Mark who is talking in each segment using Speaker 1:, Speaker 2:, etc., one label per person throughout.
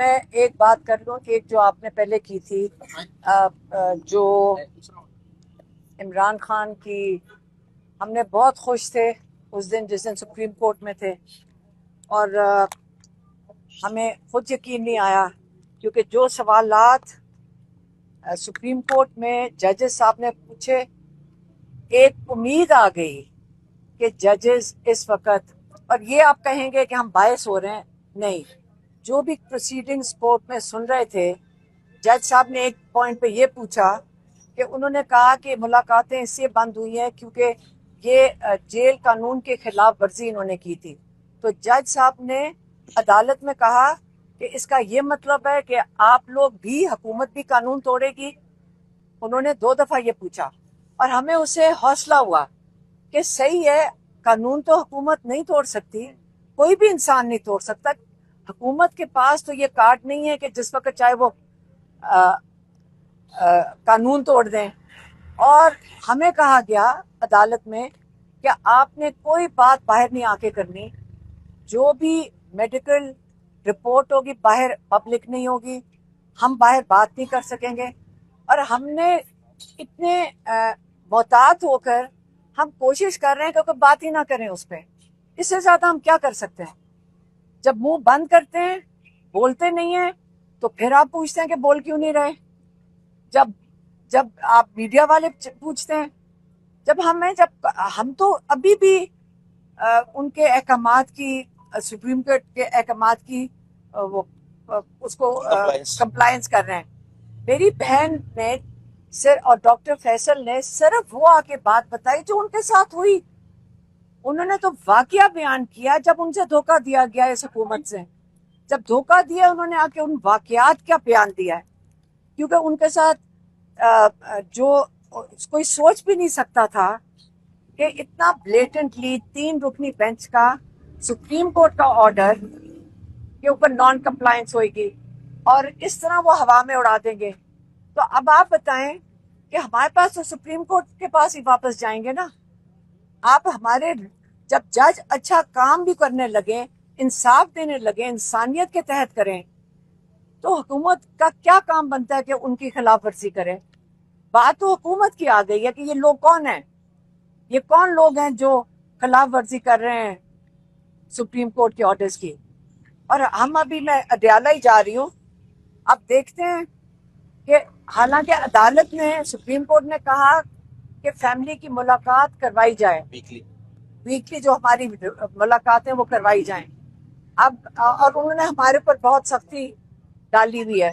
Speaker 1: میں ایک بات کر لوں، ایک جو آپ نے پہلے کی تھی، جو عمران خان کی، ہم نے بہت خوش تھے اس دن جس دن سپریم کورٹ میں تھے، اور ہمیں خود یقین نہیں آیا کیونکہ جو سوالات سپریم کورٹ میں ججز صاحب نے پوچھے، ایک امید آ گئی کہ ججز اس وقت، اور یہ آپ کہیں گے کہ ہم باعث ہو رہے ہیں، نہیں، جو بھی پروسیڈنگز کورٹ میں سن رہے تھے، جج صاحب نے ایک پوائنٹ پہ یہ پوچھا کہ انہوں نے کہا کہ ملاقاتیں اس سے بند ہوئی ہیں کیونکہ یہ جیل قانون کے خلاف ورزی انہوں نے کی تھی، تو جج صاحب نے عدالت میں کہا کہ اس کا یہ مطلب ہے کہ آپ لوگ بھی، حکومت بھی قانون توڑے گی؟ انہوں نے 2 دفعہ یہ پوچھا، اور ہمیں اسے حوصلہ ہوا کہ صحیح ہے، قانون تو حکومت نہیں توڑ سکتی، کوئی بھی انسان نہیں توڑ سکتا، حکومت کے پاس تو یہ کارڈ نہیں ہے کہ جس وقت چاہے وہ قانون توڑ دیں۔ اور ہمیں کہا گیا عدالت میں کہ آپ نے کوئی بات باہر نہیں آ کے کرنی، جو بھی میڈیکل رپورٹ ہوگی باہر پبلک نہیں ہوگی، ہم باہر بات نہیں کر سکیں گے، اور ہم نے اتنے محتاط ہو کر ہم کوشش کر رہے ہیں کہ کوئی بات ہی نہ کریں اس پہ، اس سے زیادہ ہم کیا کر سکتے ہیں؟ جب منہ بند کرتے ہیں، بولتے نہیں ہیں، تو پھر آپ پوچھتے ہیں کہ بول کیوں نہیں رہے؟ جب آپ میڈیا والے پوچھتے ہیں، جب ہم تو ابھی بھی ان کے احکامات کی، سپریم کورٹ کے احکامات کی وہ اس کو کمپلائنس کر رہے ہیں۔ میری بہن نے اور ڈاکٹر فیصل نے صرف وہ آ کے بات بتائی جو ان کے ساتھ ہوئی، انہوں نے تو واقعہ بیان کیا جب ان سے دھوکہ دیا گیا اس حکومت سے، جب دھوکہ دیا انہوں نے آ کے ان واقعات کا بیان دیا ہے، کیونکہ ان کے ساتھ جو کوئی سوچ بھی نہیں سکتا تھا کہ اتنا بلیٹنٹلی 3 رکنی بینچ کا سپریم کورٹ کا آرڈر کے اوپر نان کمپلائنس ہوئے گی اور اس طرح وہ ہوا میں اڑا دیں گے۔ تو اب آپ بتائیں کہ ہمارے پاس تو سپریم کورٹ کے پاس ہی واپس جائیں گے نا۔ آپ ہمارے جب جج اچھا کام بھی کرنے لگے، انصاف دینے لگے، انسانیت کے تحت کریں، تو حکومت کا کیا کام بنتا ہے کہ ان کی خلاف ورزی کرے؟ بات تو حکومت کی آ گئی ہے کہ یہ لوگ کون ہیں، یہ کون لوگ ہیں جو خلاف ورزی کر رہے ہیں سپریم کورٹ کے آرڈرز کی۔ اور ہم ابھی، میں اڈیالہ ہی جا رہی ہوں، اب دیکھتے ہیں کہ حالانکہ عدالت نے، سپریم کورٹ نے کہا کہ فیملی کی ملاقات کروائی جائے، ویکلی جو ہماری ملاقاتیں وہ کروائی جائیں، اب اور انہوں نے ہمارے اوپر بہت سختی ڈالی ہوئی ہے،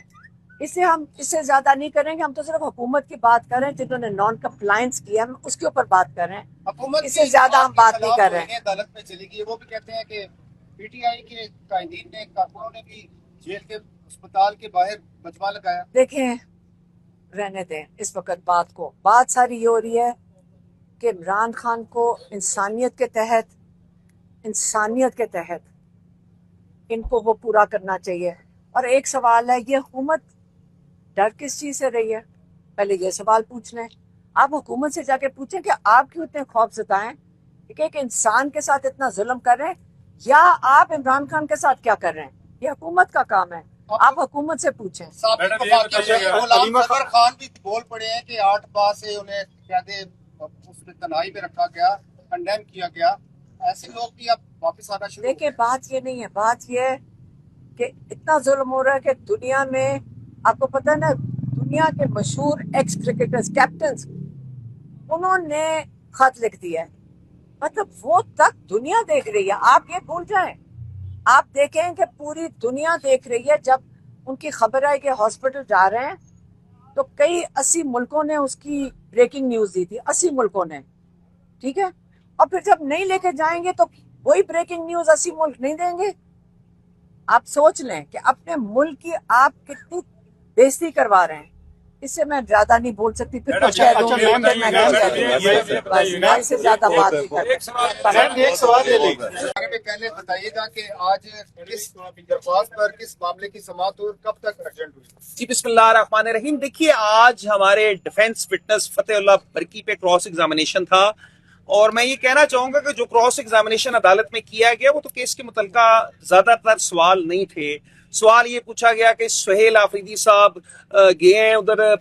Speaker 1: ہم اس سے زیادہ نہیں کریں گے، ہم تو صرف حکومت کی بات کر رہے ہیں جنہوں نے نان کمپلائنس کیا، ہم اس کے اوپر بات کر رہے ہیں، اس سے زیادہ ہم بات نہیں کر رہے ہیں۔
Speaker 2: عدالت میں چلی گئی، وہ بھی کہتے ہیں کہ پی ٹی آئی کے قائدین نے، کارکنوں نے بھی جیل کے اسپتال کے باہر مجمع لگایا۔
Speaker 1: دیکھیں، رہنے دیں اس وقت بات ساری یہ ہو رہی ہے کہ عمران خان کو انسانیت کے تحت ان کو وہ پورا کرنا چاہیے۔ اور ایک سوال ہے، یہ حکومت ڈر کس چیز سے رہی ہے؟ پہلے یہ سوال پوچھ لیں، آپ حکومت سے جا کے پوچھیں کہ آپ کیوں اتنے خوف زدہ ہیں کہ ایک انسان کے ساتھ اتنا ظلم کر رہے ہیں، یا آپ عمران خان کے ساتھ کیا کر رہے ہیں؟ یہ حکومت کا کام ہے، آپ حکومت سے پوچھیں۔
Speaker 2: غلام فرور خان بھی بول پڑے ہیں کہ 8 ماہ سے انہیں قید اس میں تنہائی میں رکھا گیا، کنڈیم کیا گیا، ایسے لوگ بھی اب واپس آنا شروع۔
Speaker 1: دیکھیں، بات یہ نہیں ہے، بات یہ ہے کہ اتنا ظلم ہو رہا ہے کہ دنیا میں، آپ کو پتہ ہے نا، دنیا کے مشہور ایکس کرکٹرز، کیپٹنز، انہوں نے خط لکھ دیا ہے، مطلب وہ تک دنیا دیکھ رہی ہے، آپ یہ بھول جائیں، آپ دیکھیں کہ پوری دنیا دیکھ رہی ہے، جب ان کی خبر آئی کہ ہاسپٹل جا رہے ہیں تو کئی 80 ملکوں نے اس کی بریکنگ نیوز دی تھی، 80 ملکوں نے، ٹھیک ہے، اور پھر جب نہیں لے کے جائیں گے تو وہی بریکنگ نیوز 80 ملک نہیں دیں گے۔ آپ سوچ لیں کہ اپنے ملک کی آپ کتنی بےزتی کروا رہے ہیں۔ اس سے میں زیادہ نہیں بول سکتی، پھر کچھ کہہ دوں گی، میں اس سے زیادہ بات نہیں کرتی۔
Speaker 2: ایک سوال پہلے بتائیے گا کہ آج کس درخواست پر، کس معاملے کی سماعت اور کب تک ارجنٹ ہوئی؟
Speaker 3: جی، بسم اللہ الرحمن الرحیم۔ دیکھیے، آج ہمارے ڈیفینس وٹنس فتح اللہ برکی پہ کراس ایگزامینیشن تھا، اور میں یہ کہنا چاہوں گا کہ جو کراس ایگزامینیشن عدالت میں کیا گیا وہ تو کیس کے متعلقہ زیادہ تر سوال نہیں تھے، سوال یہ پوچھا گیا کہ سہیل آفریدی صاحب گئے ہیں ادھر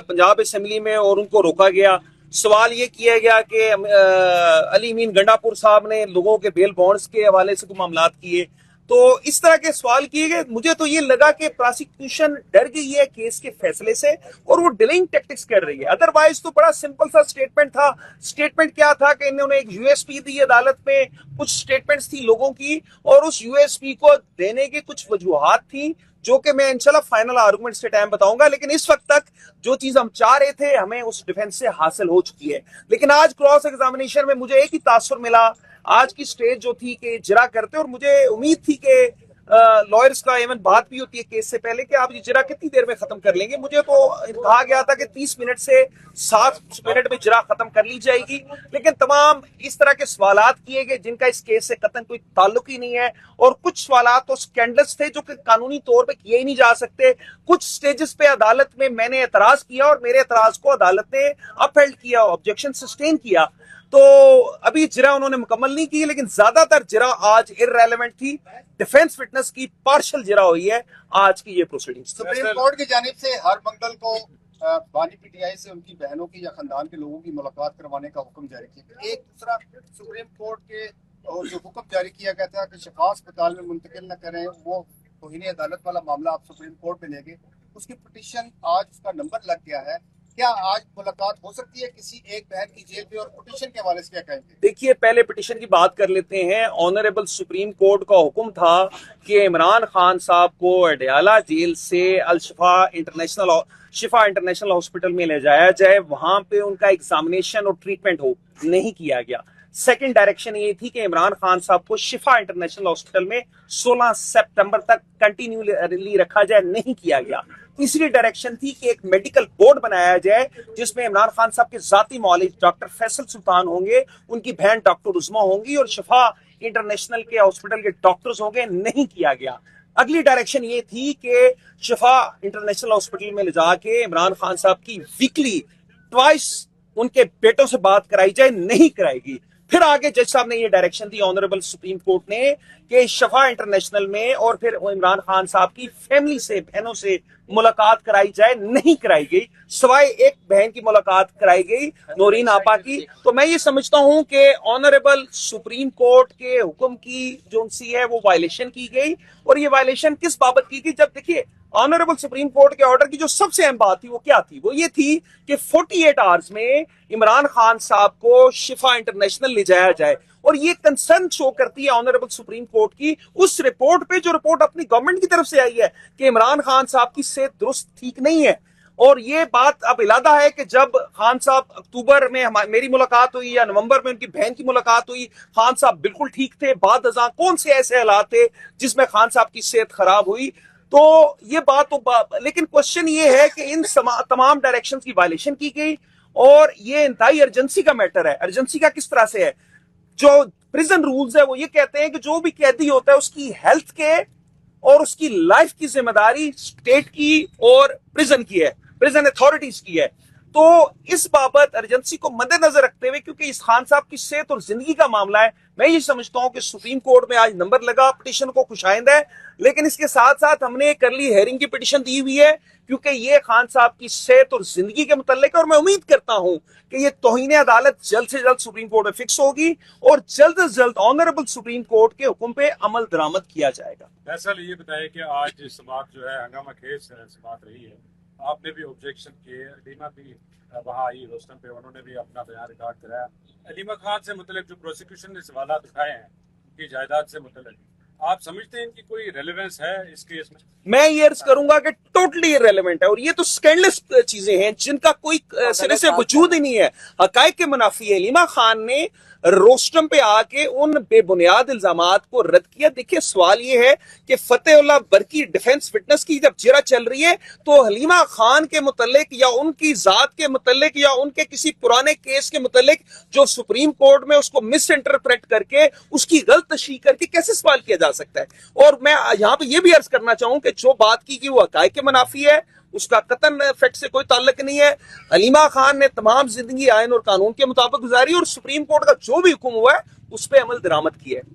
Speaker 3: پنجاب اسمبلی میں اور ان کو روکا گیا. سوال یہ کیا گیا کہ علی امین گنڈا پور صاحب نے لوگوں کے بیل بانڈز کے حوالے سے کوئی معاملات کیے. تو اس طرح کے سوال کیے گئے. مجھے تو یہ لگا کہ پراسیکیوشن ڈر گئی ہے کیس کے فیصلے سے اور وہ ڈیلنگ ٹیکٹکس کر رہی ہے. ادروائز تو بڑا سمپل سا سٹیٹمنٹ تھا. سٹیٹمنٹ کیا تھا کہ انہوں نے ایک یو ایس پی دی عدالت میں, کچھ سٹیٹمنٹس تھی لوگوں کی اور اس یو ایس پی کو دینے کی کچھ وجوہات تھیں جو کہ میں انشاءاللہ فائنل آرگومنٹ سے ٹائم بتاؤں گا. لیکن اس وقت تک جو چیز ہم چاہ رہے تھے ہمیں اس ڈیفنس سے حاصل ہو چکی ہے. لیکن آج کراس ایگزامینیشن میں مجھے ایک ہی تاثر ملا. آج کی سٹیج جو تھی کہ اجرا کرتے, اور مجھے امید تھی کہ لائرز کا ایون بات بھی ہوتی ہے کیس سے پہلے کہ آپ اجرا کتنی دیر میں ختم کر لیں گے. مجھے تو کہا گیا تھا کہ 30 منٹ سے 7 منٹ میں اجرا ختم کر لی جائے گی. لیکن تمام اس طرح کے سوالات کیے گئے جن کا اس کیس سے قطعاً کوئی تعلق ہی نہیں ہے, اور کچھ سوالات تو سکینڈلس تھے جو کہ قانونی طور پہ کیے ہی نہیں جا سکتے. کچھ سٹیجز پہ عدالت میں نے اعتراض کیا اور میرے اعتراض کو عدالت نے اپ ہیلڈ کیا, آبجیکشن سسٹین کیا. تو ابھی جرا انہوں نے مکمل نہیں کی, لیکن زیادہ تر جرا آج ارریلیونٹ تھی. ڈیفنس وٹنس کی پارشل جرا ہوئی ہے آج کی یہ پروسیڈنگ.
Speaker 2: سپریم کورٹ کی جانب سے ہر منگل کو بانی پی ٹی آئی سے ان کی بہنوں کی یا خاندان کے لوگوں کی ملاقات کروانے کا حکم جاری کیا گیا. ایک دوسرا سپریم کورٹ کے جو حکم جاری کیا گیا تھا کہ شفا اسپتال میں منتقل نہ کریں, وہ توہین عدالت والا معاملہ آپ سپریم کورٹ میں لے گئے. اس کی پٹیشن آج اس کا نمبر لگ گیا ہے. کیا آج ملاقات ہو سکتی ہے کسی ایک بہن کی جیل پہ, اور پٹیشن کے حوالے سے کیا کہیں گے؟
Speaker 3: دیکھیے پہلے پٹیشن کی بات کر لیتے ہیں. آنریبل سپریم کورٹ کا حکم تھا کہ عمران خان صاحب کو اڈیالہ جیل سے الشفا انٹرنیشنل ہاسپٹل میں لے جایا جائے, وہاں پہ ان کا ایگزامینیشن اور ٹریٹمنٹ ہو. نہیں کیا گیا. سیکنڈ ڈائریکشن یہ تھی کہ عمران خان صاحب کو شفا انٹرنیشنل ہاسپٹل میں 16 سپٹمبر تک کنٹینیولی رکھا جائے. نہیں کیا گیا. تیسری ڈائریکشن تھی کہ ایک میڈیکل بورڈ بنایا جائے جس میں عمران خان صاحب کے ذاتی معالج ڈاکٹر فیصل سلطان ہوں گے, ان کی بہن ڈاکٹر عظما ہوں گی, اور شفا انٹرنیشنل کے ہاسپٹل کے ڈاکٹرز ہوں گے. نہیں کیا گیا. اگلی ڈائریکشن یہ تھی کہ شفا انٹرنیشنل ہاسپٹل میں لے جا کے عمران خان صاحب کی ویکلی ٹوائس ان کے بیٹوں سے بات کرائی جائے. نہیں کرائے گی. پھر آگے جج صاحب نے یہ ڈائریکشن دی آنریبل سپریم کورٹ نے کہ شفا انٹرنیشنل میں اور پھر عمران خان صاحب کی فیملی سے, بہنوں سے ملاقات کرائی جائے. نہیں کرائی گئی, سوائے ایک بہن کی ملاقات کرائی گئی, نورین آپا کی. تو میں یہ سمجھتا ہوں کہ آنریبل سپریم کورٹ کے حکم کی جو سی ہے وہ وائلیشن کی گئی. اور یہ وائلیشن کس بابت کی گئی؟ جب دیکھیے آنریبل سپریم کورٹ کے آرڈر کی جو سب سے اہم بات تھی وہ کیا تھی؟ وہ یہ تھی کہ 48 آورز میں عمران خان صاحب کو شفا انٹرنیشنل لے جایا جائے. اور یہ کنسرن شو کرتی ہے آنریبل سپریم کورٹ کی اس رپورٹ پہ, جو رپورٹ اپنی گورنمنٹ کی طرف سے آئی ہے کہ عمران خان صاحب کی صحت درست ٹھیک نہیں ہے. اور یہ بات اب علادہ ہے کہ جب خان صاحب اکتوبر میں میری ملاقات ہوئی یا نومبر میں ان کی بہن کی ملاقات ہوئی, خان صاحب بالکل ٹھیک تھے. بعد ازاں کون سے ایسے حالات تھے جس میں خان صاحب کی صحت خراب ہوئی؟ تو یہ بات تو لیکن کوشچن یہ ہے کہ ان تمام ڈائریکشنز کی وائلیشن کی گئی, اور یہ انتہائی ارجنسی کا میٹر ہے. ارجنسی کا کس طرح سے ہے؟ جو پریزن رولز ہے وہ یہ کہتے ہیں کہ جو بھی قیدی ہوتا ہے اس کی ہیلتھ کے اور اس کی لائف کی ذمہ داری اسٹیٹ کی اور پریزن کی ہے, پریزن اتھارٹیز کی ہے. تو اس بابت ارجنسی کو مد نظر رکھتے ہوئے, کیونکہ اس خان صاحب کی صحت اور زندگی کا معاملہ ہے, میں یہ سمجھتا ہوں کہ سپریم کورٹ میں آج نمبر لگا, پٹیشن کو خوشائند ہے. لیکن اس کے ساتھ ساتھ ہم نے ایک ارلی ہیئرنگ کی پٹیشن دی ہوئی ہے, کیونکہ یہ خان صاحب کی صحت اور زندگی کے متعلق ہے. اور میں امید کرتا ہوں کہ یہ توہین عدالت جلد سے جلد سپریم کورٹ میں فکس ہوگی اور جلد از جلد آنریبل سپریم کورٹ کے حکم پہ عمل درآمد کیا جائے گا.
Speaker 4: فیصل یہ بتائے کہ آج سماعت جو ہے ہنگامہ خیز سماعت رہی ہے, آپ نے بھی آبجیکشن کیے, علیمہ بھی وہاں آئی روسٹم پہ, انہوں نے بھی اپنا بیان ریکارڈ کرایا. علیمہ خان سے متعلق جو پروسیکیوشن نے سوالات اٹھائے ہیں ان کی جائیداد سے متعلق, آپ سمجھتے ہیں ان کی کوئی ریلیونس ہے اس کیس میں؟
Speaker 3: میں یہ عرض کروں گا کہ ٹوٹلی ریلیونٹ ہے, اور یہ تو سکینڈلس چیزیں ہیں جن کا کوئی سرے سے وجود ہی نہیں ہے. حقائق کے منافی ہے. علیمہ خان نے روسٹم پہ آ کے ان بے بنیاد الزامات کو رد کیا. دیکھیے سوال یہ ہے کہ فتح اللہ برکی ڈیفنس وٹنس کی جب جرا چل رہی ہے تو حلیمہ خان کے متعلق یا ان کی ذات کے متعلق یا ان کے کسی پرانے کیس کے متعلق جو سپریم کورٹ میں اس کو مس انٹرپریٹ کر کے اس کی غلط تشریح کر کے کیسے سوال کیا جا سکتا ہے؟ اور میں یہاں پہ یہ بھی عرض کرنا چاہوں کہ جو بات کی وہ حقائق کے منافی ہے, اس کا قطعاً فیکٹ سے کوئی تعلق نہیں ہے. حلیمہ خان نے تمام زندگی آئین اور قانون کے مطابق گزاری, اور سپریم کورٹ کا جو بھی حکم ہوا ہے اس پہ عمل درآمد کیا ہے.